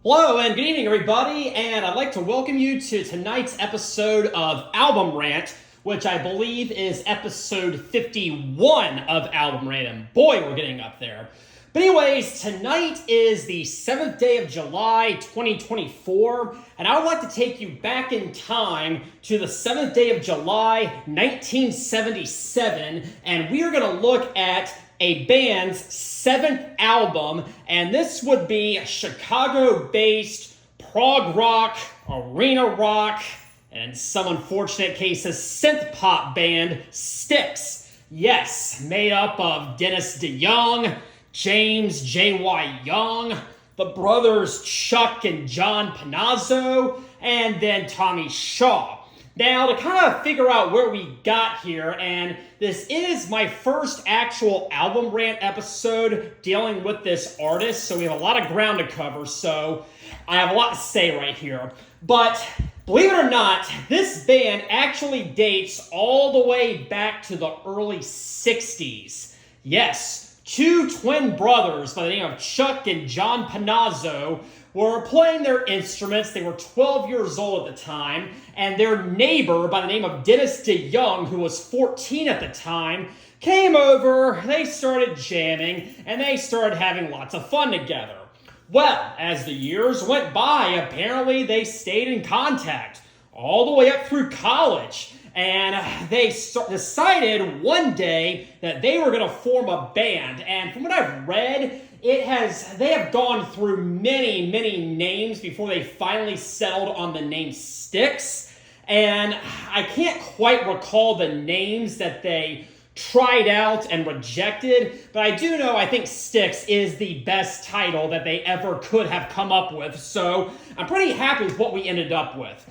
Hello and good evening, everybody, and I'd like to welcome you to tonight's episode of Album Rant, which I believe is episode 51 of Album Rant, and boy, we're getting up there. But anyways, tonight is the 7th day of July, 2024, and I would like to take you back in time to the 7th day of July, 1977, and we are going to look at a band's 7th album, and this would be Chicago-based prog rock, arena rock, and in some unfortunate cases, synth pop band Styx. Yes, made up of Dennis DeYoung, James J.Y. Young, the brothers Chuck and John Panozzo, and then Tommy Shaw. Now, to kind of figure out where we got here, and this is my first actual Album Rant episode dealing with this artist, so we have a lot of ground to cover, so I have a lot to say right here. But believe it or not, this band actually dates all the way back to the early 60s. Yes, two twin brothers by the name of Chuck and John Panozzo were playing their instruments. They were 12 years old at the time, and their neighbor by the name of Dennis DeYoung, who was 14 at the time, came over, they started jamming, and they started having lots of fun together. Well, as the years went by, apparently they stayed in contact all the way up through college, and they decided one day that they were going to form a band. And from what I've read, they have gone through many names before they finally settled on the name Styx. And I can't quite recall the names that they tried out and rejected, but I do know I think Styx is the best title that they ever could have come up with. So I'm pretty happy with what we ended up with.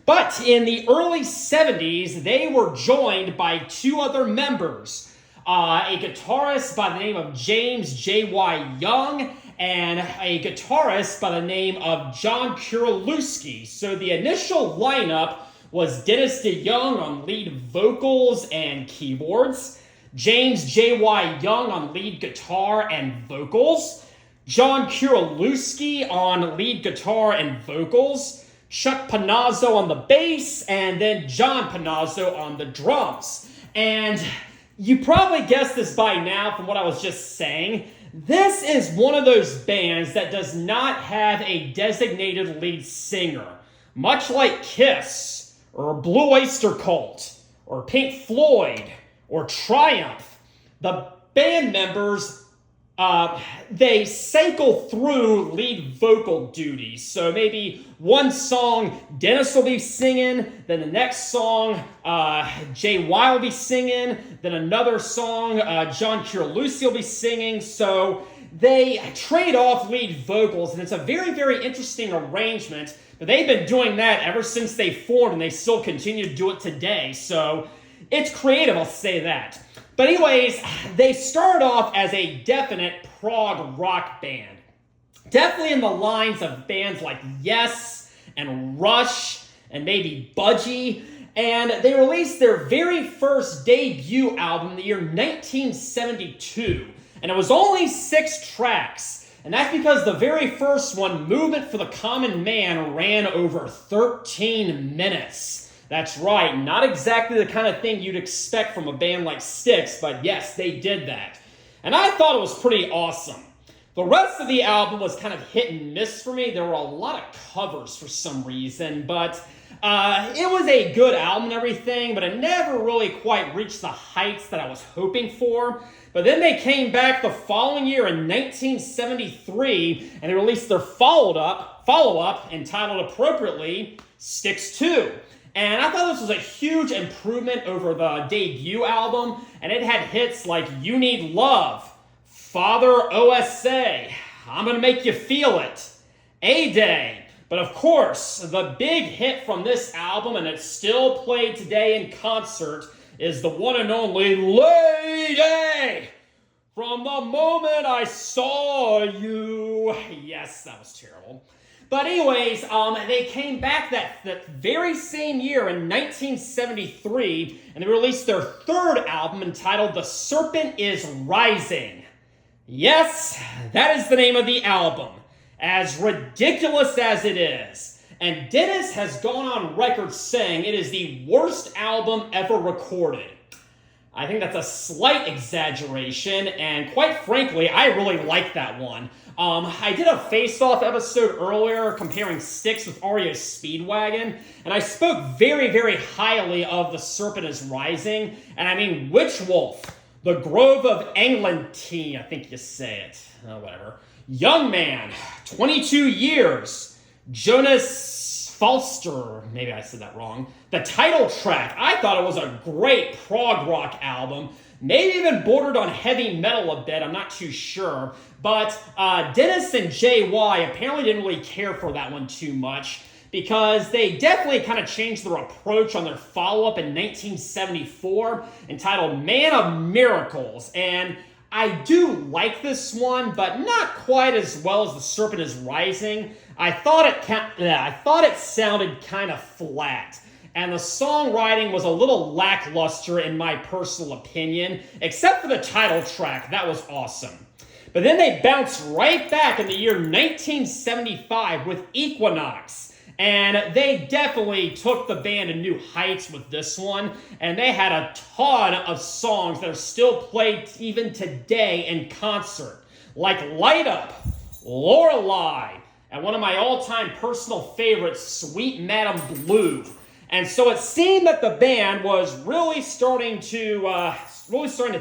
But in the early 70s, they were joined by two other members. A guitarist by the name of James J.Y. Young and a guitarist by the name of John Kuralewski. So the initial lineup was Dennis DeYoung on lead vocals and keyboards, James J.Y. Young on lead guitar and vocals, John Kuralewski on lead guitar and vocals, Chuck Panozzo on the bass, and then John Panozzo on the drums. And you probably guessed this by now from what I was just saying. This is one of those bands that does not have a designated lead singer. Much like Kiss, or Blue Oyster Cult, or Pink Floyd, or Triumph, the band members they cycle through lead vocal duties. So maybe one song Dennis will be singing, then the next song J.Y. will be singing, then another song John Kuralewski will be singing. So they trade off lead vocals, and it's a very interesting arrangement. But they've been doing that ever since they formed, and they still continue to do it today. So it's creative, I'll say that. But anyways, they started off as a definite prog rock band. Definitely in the lines of bands like Yes and Rush and maybe Budgie. And they released their very first debut album in the year 1972. And it was only 6 tracks. And that's because the very first one, Movement for the Common Man, ran over 13 minutes. That's right, not exactly the kind of thing you'd expect from a band like Styx, but yes, they did that. And I thought it was pretty awesome. The rest of the album was kind of hit and miss for me. There were a lot of covers for some reason, but it was a good album and everything, but it never really quite reached the heights that I was hoping for. But then they came back the following year in 1973, and they released their follow-up entitled appropriately Styx 2. And I thought this was a huge improvement over the debut album, and it had hits like You Need Love, Father OSA, I'm Gonna Make You Feel It, A-Day. But of course, the big hit from this album, and it's still played today in concert, is the one and only Lady! From the moment I saw you. Yes, that was terrible. But anyways, they came back that very same year in 1973, and they released their third album entitled The Serpent is Rising. Yes, that is the name of the album. as ridiculous as it is. And Dennis has gone on record saying it is the worst album ever recorded. I think that's a slight exaggeration, and quite frankly, I really like that one. I did a face-off episode earlier comparing Styx with REO Speedwagon, and I spoke very, very highly of The Serpent is Rising, and I mean Witch Wolf, The Grove of Eglantine, I think you say it, whatever. Young Man, 22 Years, Jonas Falster, maybe I said that wrong. The title track, I thought it was a great prog rock album. Maybe even bordered on heavy metal a bit, I'm not too sure. But Dennis and JY apparently didn't really care for that one too much because they definitely kind of changed their approach on their follow-up in 1974 entitled Man of Miracles. And I do like this one, but not quite as well as The Serpent is Rising. I thought it sounded kind of flat. And the songwriting was a little lackluster in my personal opinion, except for the title track. That was awesome. But then they bounced right back in the year 1975 with Equinox. And they definitely took the band to new heights with this one. And they had a ton of songs that are still played even today in concert. Like Light Up, Lorelei, and one of my all-time personal favorites, Sweet Madam Blue. And so it seemed that the band was really starting to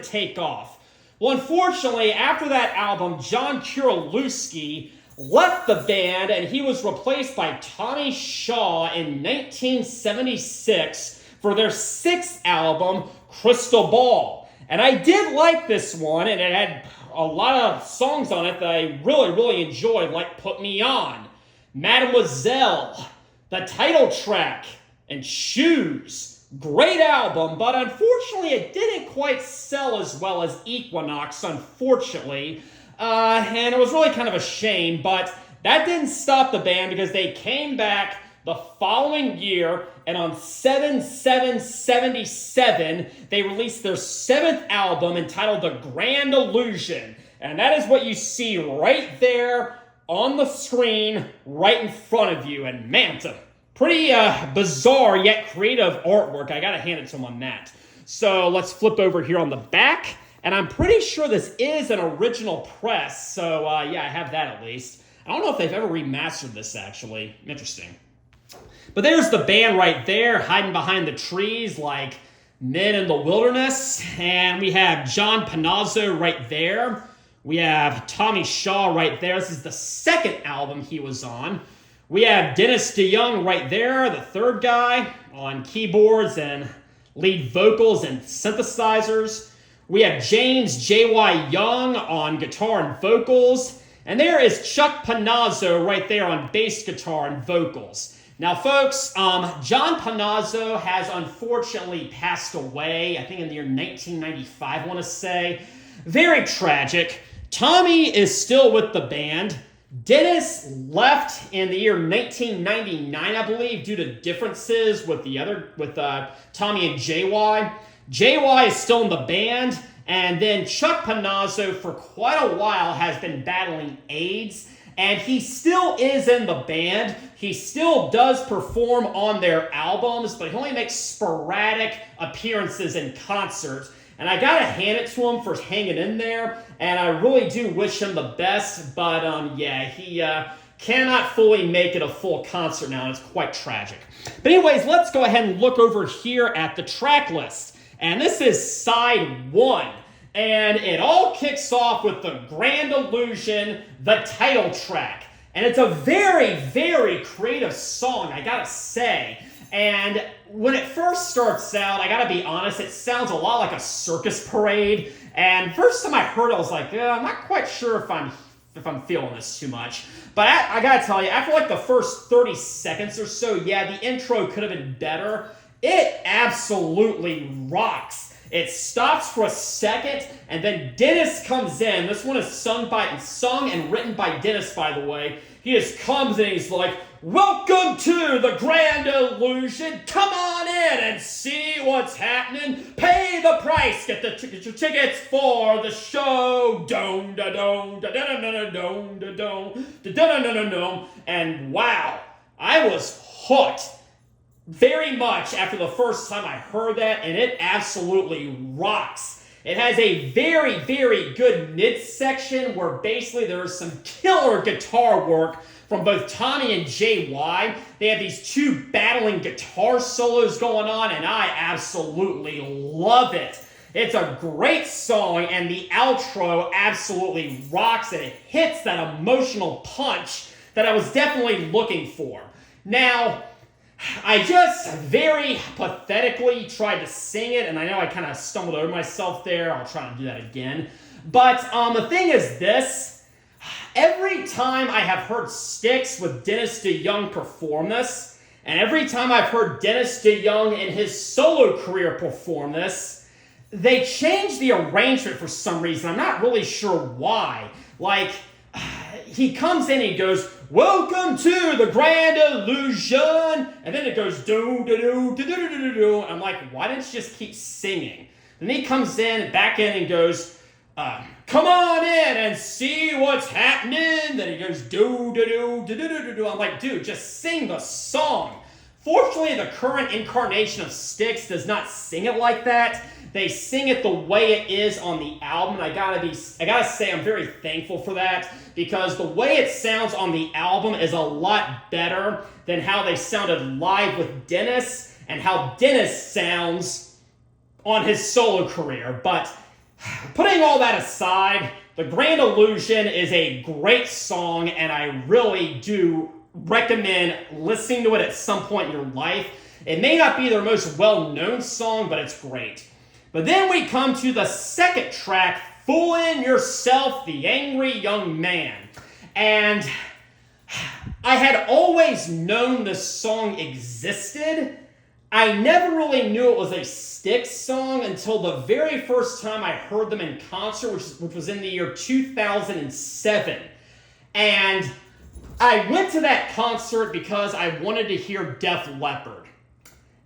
take off. Well, unfortunately, after that album, John Kuralewski left the band, and he was replaced by Tommy Shaw in 1976 for their sixth album, Crystal Ball. And I did like this one, and it had a lot of songs on it that I really, really enjoyed, like Put Me On, Mademoiselle, the title track, and Shoes. Great album, but unfortunately it didn't quite sell as well as Equinox, unfortunately. And it was really kind of a shame, but that didn't stop the band because they came back the following year, and on 7/7/77, they released their seventh album entitled The Grand Illusion. And that is what you see right there on the screen right in front of you. And man, it's a pretty bizarre yet creative artwork. I gotta hand it to them on that. So let's flip over here on the back. And I'm pretty sure this is an original press. So yeah, I have that at least. I don't know if they've ever remastered this actually. Interesting. But there's the band right there hiding behind the trees like Men in the Wilderness. And we have John Panozzo right there. We have Tommy Shaw right there. This is the second album he was on. We have Dennis DeYoung right there, the third guy, on keyboards and lead vocals and synthesizers. We have James J.Y. Young on guitar and vocals. And there is Chuck Panozzo right there on bass guitar and vocals. Now, folks, John Panozzo has unfortunately passed away, I think in the year 1995, I want to say. Very tragic. Tommy is still with the band. Dennis left in the year 1999, I believe, due to differences with Tommy and JY. JY is still in the band, and then Chuck Panozzo for quite a while has been battling AIDS, and he still is in the band. He still does perform on their albums, but he only makes sporadic appearances in concerts. And I gotta hand it to him for hanging in there, and I really do wish him the best, but yeah, he cannot fully make it a full concert now, and it's quite tragic. But anyways, let's go ahead and look over here at the track list. And this is side one, and it all kicks off with The Grand Illusion, the title track. And it's a very, very creative song, I gotta say. And when it first starts out, I gotta be honest, it sounds a lot like a circus parade. And first time I heard it, I was like, I'm not quite sure if I'm feeling this too much. But I gotta tell you, after like the first 30 seconds or so, yeah, the intro could have been better. It absolutely rocks. It stops for a second, and then Dennis comes in. This one is sung and written by Dennis, by the way. He just comes in and he's like, "Welcome to the Grand Illusion. Come on in and see what's happening. Pay the price. Get your tickets for the show." Dome da dome da da da da dome da dome da da da da dome. And wow, I was hooked very much after the first time I heard that, and it absolutely rocks. It has a very, very good midsection where basically there is some killer guitar work from both Tommy and JY. They have these two battling guitar solos going on, and I absolutely love it. It's a great song, and the outro absolutely rocks, and it hits that emotional punch that I was definitely looking for. Now, I just very pathetically tried to sing it, and I know I kind of stumbled over myself there. I'll try and do that again. But the thing is this. Every time I have heard Styx with Dennis DeYoung perform this, and every time I've heard Dennis DeYoung in his solo career perform this, they change the arrangement for some reason. I'm not really sure why. Like, he comes in and he goes, "Welcome to the Grand Illusion," and then it goes do do do do do do do. I'm like, why didn't you just keep singing? Then he comes in back in and goes, "Come on in and see what's happening." Then he goes do do do do do do do. I'm like, dude, just sing the song. Fortunately, the current incarnation of Styx does not sing it like that. They sing it the way it is on the album. And I gotta say, I'm very thankful for that, because the way it sounds on the album is a lot better than how they sounded live with Dennis and how Dennis sounds on his solo career. But putting all that aside, The Grand Illusion is a great song, and I really do recommend listening to it at some point in your life. It may not be their most well-known song, but it's great. But then we come to the second track, "Fooling Yourself, the Angry Young Man." And I had always known this song existed. I never really knew it was a Styx song until the very first time I heard them in concert, which was in the year 2007. And I went to that concert because I wanted to hear Def Leppard.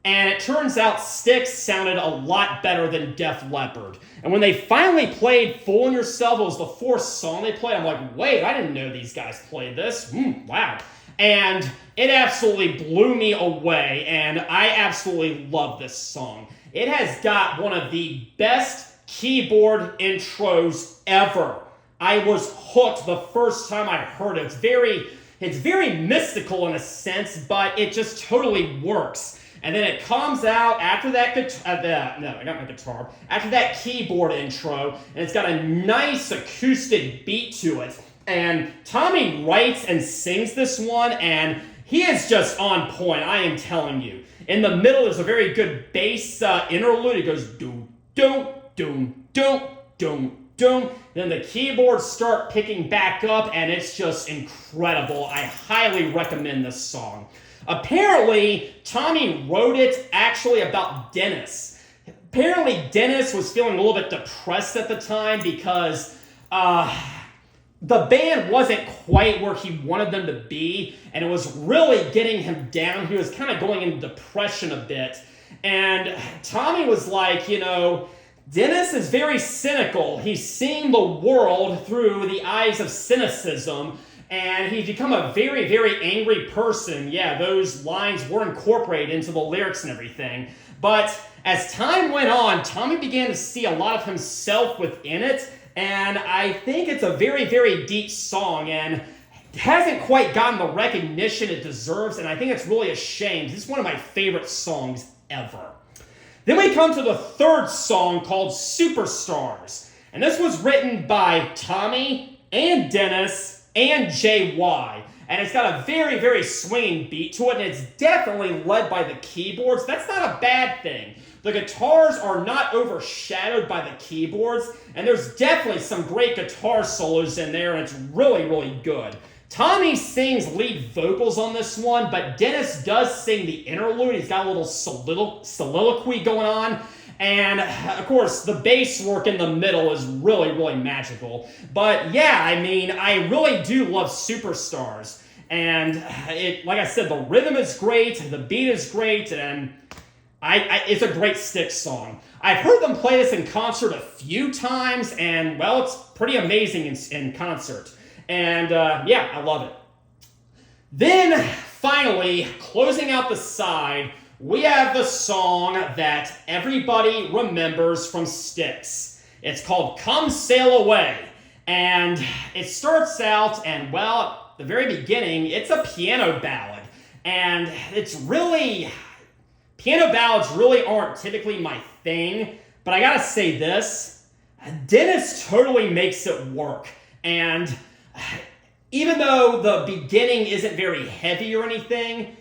And it turns out Styx sounded a lot better than Def Leppard. And when they finally played "Fooling Yourself," it was the fourth song they played. I'm like, wait, I didn't know these guys played this. Wow. And it absolutely blew me away, and I absolutely love this song. It has got one of the best keyboard intros ever. I was hooked the first time I heard it. It's very mystical in a sense, but it just totally works. And then it comes out after that after that keyboard intro, and it's got a nice acoustic beat to it. And Tommy writes and sings this one, and he is just on point, I am telling you. In the middle, there's a very good bass interlude. It goes doom, doom, doom, doom, doom, doom. Then the keyboards start picking back up, and it's just incredible. I highly recommend this song. Apparently, Tommy wrote it actually about Dennis. Apparently, Dennis was feeling a little bit depressed at the time because the band wasn't quite where he wanted them to be, and it was really getting him down. He was kind of going into depression a bit. And Tommy was like, Dennis is very cynical. He's seeing the world through the eyes of cynicism, and he's become a very, very angry person. Yeah, those lines were incorporated into the lyrics and everything. But as time went on, Tommy began to see a lot of himself within it, and I think it's a very, very deep song, and hasn't quite gotten the recognition it deserves, and I think it's really a shame. This is one of my favorite songs ever. Then we come to the third song called "Superstars," and this was written by Tommy and Dennis and JY, and it's got a very, very swinging beat to it, and it's definitely led by the keyboards. That's not a bad thing. The guitars are not overshadowed by the keyboards, and there's definitely some great guitar solos in there, and it's really, really good. Tommy sings lead vocals on this one, but Dennis does sing the interlude. He's got a little soliloquy going on, And, of course, the bass work in the middle is really, really magical. But, yeah, I mean, I really do love Superstars. And, like I said, the rhythm is great, the beat is great, and it's a great Styx song. I've heard them play this in concert a few times, and, well, it's pretty amazing in concert. And, yeah, I love it. Then, finally, closing out the side, we have the song that everybody remembers from Styx. It's called Come Sail Away. And it starts out, and, well, at the very beginning, it's a piano ballad. And it's really... Piano ballads really aren't typically my thing, but I gotta say this, Dennis totally makes it work. And even though the beginning isn't very heavy or anything,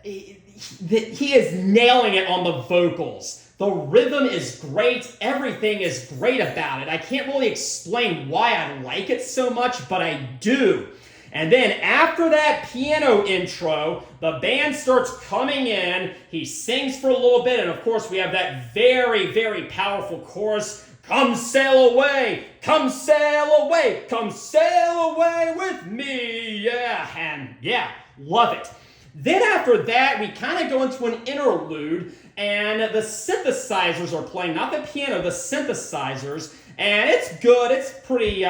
he is nailing it on the vocals. The rhythm is great, everything is great about it. I can't really explain why I like it so much, but I do. And then after that piano intro, the band starts coming in, he sings for a little bit, and of course we have that very, very powerful chorus, come sail away, come sail away, come sail away with me, yeah, and yeah, love it. Then after that, we kind of go into an interlude, and the synthesizers are playing, not the piano, the synthesizers, and it's good, it's pretty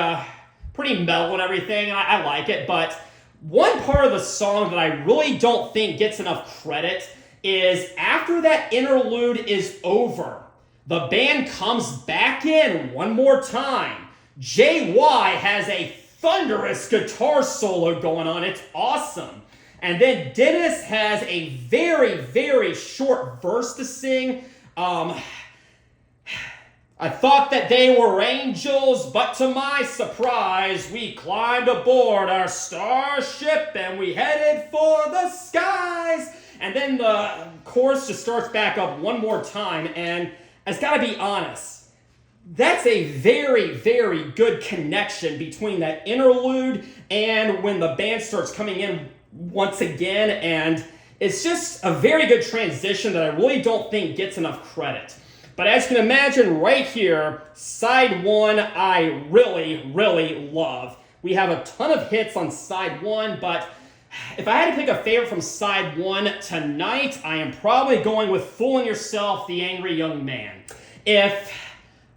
mellow and everything, and I like it, but one part of the song that I really don't think gets enough credit is after that interlude is over, the band comes back in one more time. JY has a thunderous guitar solo going on, it's awesome. And then Dennis has a very, very short verse to sing. I thought that they were angels, but to my surprise, we climbed aboard our starship and we headed for the skies. And then the chorus just starts back up one more time, and I've got to be honest, that's a very, very good connection between that interlude and when the band starts coming in once again, and it's just a very good transition that I really don't think gets enough credit. But as you can imagine right here, side one I really, really love. We have a ton of hits on side one, but if I had to pick a favorite from side one tonight, I am probably going with Fooling Yourself, The Angry Young Man. If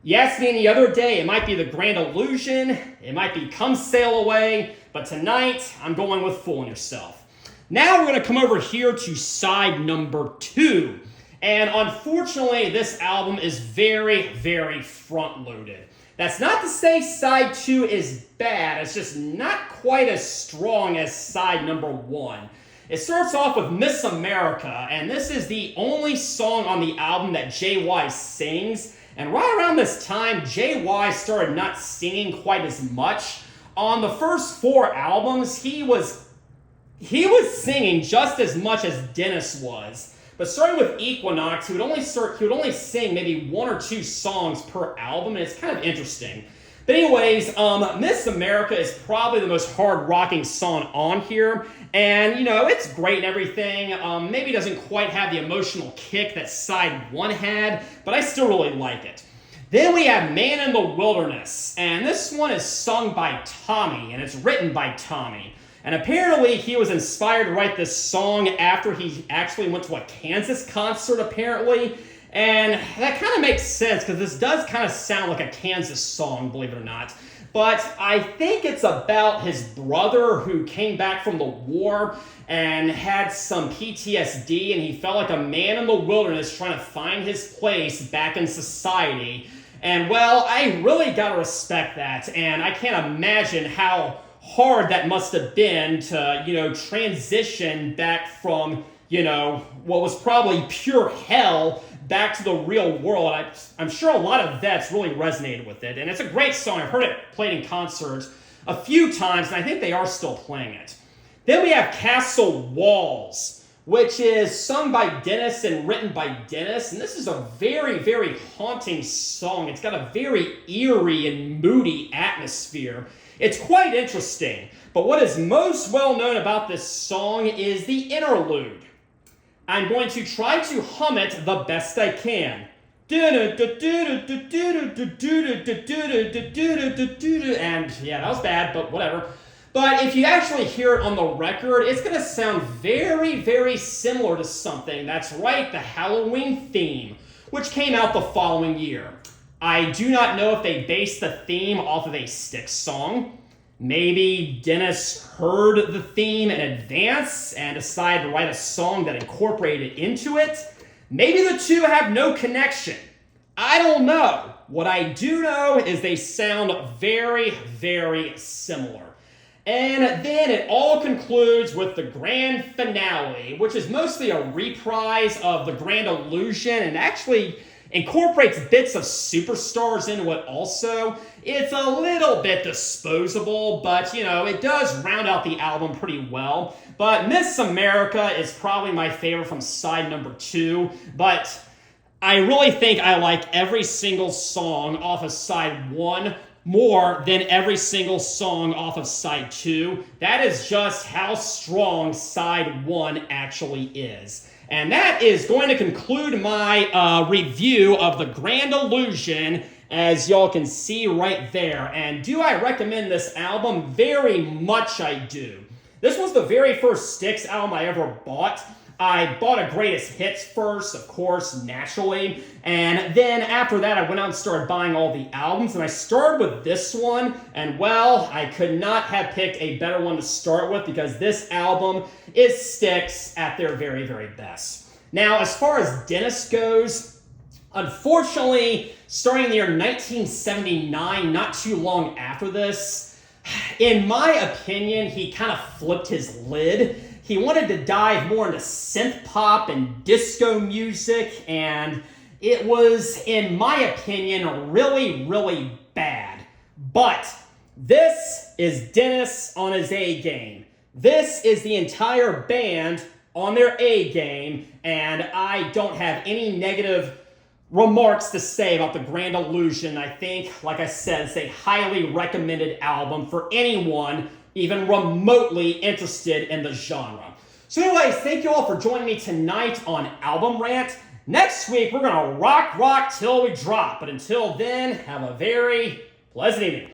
you asked me any other day, it might be The Grand Illusion, it might be Come Sail Away, but tonight I'm going with Fooling Yourself. Now we're going to come over here to side number 2. And unfortunately, this album is very, very front-loaded. That's not to say side 2 is bad, it's just not quite as strong as side number 1. It starts off with Miss America, and this is the only song on the album that JY sings. And right around this time, JY started not singing quite as much. On the first 4 albums, he was singing just as much as Dennis was. But starting with Equinox, he would only sing maybe 1 or 2 songs per album, and it's kind of interesting. But anyways, Miss America is probably the most hard-rocking song on here, and, you know, it's great and everything. Maybe doesn't quite have the emotional kick that side 1 had, but I still really like it. Then we have Man in the Wilderness, and this one is sung by Tommy, and it's written by Tommy. And apparently he was inspired to write this song after he actually went to a Kansas concert, apparently. And that kind of makes sense, because this does kind of sound like a Kansas song, believe it or not. But I think it's about his brother who came back from the war and had some PTSD, and he felt like a man in the wilderness trying to find his place back in society. And, well, I really gotta respect that, and I can't imagine how hard that must have been to, you know, transition back from, you know, what was probably pure hell back to the real world. I'm sure a lot of vets really resonated with it, and it's a great song. I've heard it played in concerts a few times, and I think they are still playing it. Then we have Castle Walls, which is sung by Dennis and written by Dennis, and this is a very, very haunting song. It's got a very eerie and moody atmosphere. It's quite interesting, but what is most well known about this song is the interlude. I'm going to try to hum it the best I can. And yeah, that was bad, but whatever. But if you actually hear it on the record, it's going to sound very, very similar to something. That's right, the Halloween theme, which came out the following year. I do not know if they based the theme off of a Styx song. Maybe Dennis heard the theme in advance and decided to write a song that incorporated it into it. Maybe the two have no connection. I don't know. What I do know is they sound very, very similar. And then it all concludes with the grand finale, which is mostly a reprise of the Grand Illusion and actually incorporates bits of Superstars into it also. It's a little bit disposable, but you know, it does round out the album pretty well. But Miss America is probably my favorite from side number 2, but I really think I like every single song off of side 1 more than every single song off of side 2. That is just how strong side 1 actually is. And that is going to conclude my review of the Grand Illusion, as y'all can see right there. And do I recommend this album? Very much I do. This was the very first Styx album I ever bought. I bought a greatest hits first, of course, naturally. And then after that, I went out and started buying all the albums. And I started with this one. And well, I could not have picked a better one to start with because this album is Styx at their very, very best. Now, as far as Dennis goes, unfortunately, starting in the year 1979, not too long after this, in my opinion, he kind of flipped his lid. He wanted to dive more into synth pop and disco music, and it was, in my opinion, really, really bad. But this is Dennis on his A game. This is the entire band on their A game, and I don't have any negative remarks to say about the Grand Illusion. I think, like I said, it's a highly recommended album for anyone even remotely interested in the genre. So anyways, thank you all for joining me tonight on Album Rant. Next week, we're going to rock till we drop. But until then, have a very pleasant evening.